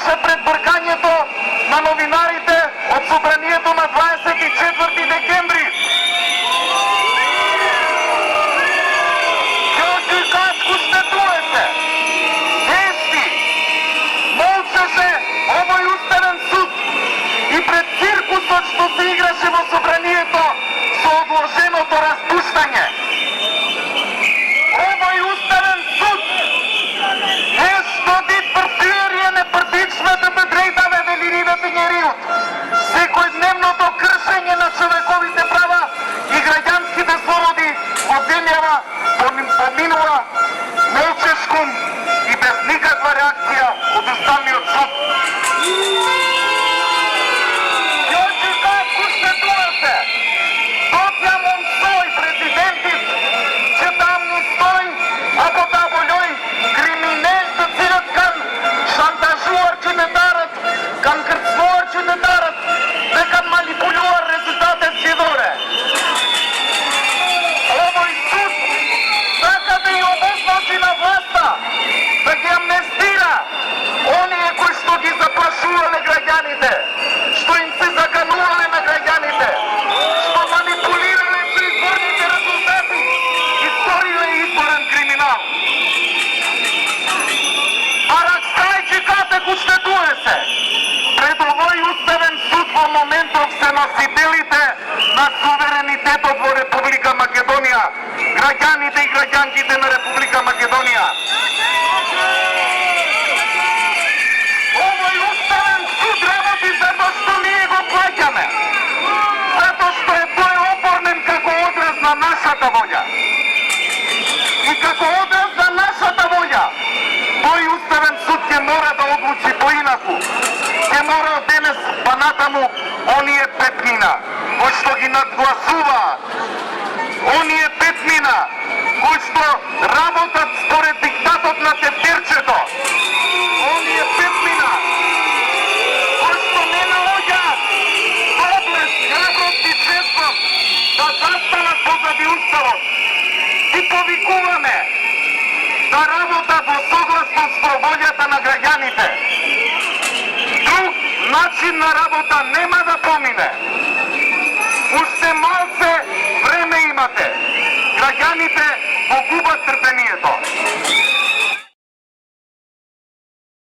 беше пред бърканието на новинарите от събранието на 24 декември. Георги Качко щетуе се. Дести. Молчеше овој уставен суд и пред циркусот што се играше во собранието со одложеното распуштање. Овој уставен суд е што ди партијарија не партичната бедрейдаве велириве пењериот. Секојдневното кршење на човековите права и граѓанските слободи во земјава поминува молчешком и без никаква реакција од Уставниот суд. Георги Качко штетува се. Доцја Монсој, президентит, че там не стои, ако та волјој криминел да цират кан шантажуар чудетарат, кан крцнуар чудетарат, дека манипулюар резултате сидоре. Овој суд сака да ја обозначи на власта, да ги амнестира оние кои што ги заплашувале граѓаните, што им се заканувале на граѓаните, што манипулирале со изборните резултати и сториле изборен криминал. А Ракстајчи Катек уштетуе се. Пред овој уставен суд во моментов се носителите на суверенитетот во Република Македонија, граѓаните и граѓанките на Република Македонија. Овој уставен суд работи затоа што ние го плаќаме. Затоа што тој опорнен како одраз на нашата волја. И како одраз на нашата волја, тој уставен суд ќе мора да одлучи поинаку. Ќе мора од денес па натаму оние петмина кои што ги надгласуваат, оние петмина кои што работат според диктатот на тефтерчето, оние петмина кои што не наоѓаат доблест, храброст и честност да застанат позади уставот. И повикуваме да работат во согласност со волјата на граѓаните. Друг начин на работа нема да помине. Уште малце време имате. Граѓаните го губат трпение.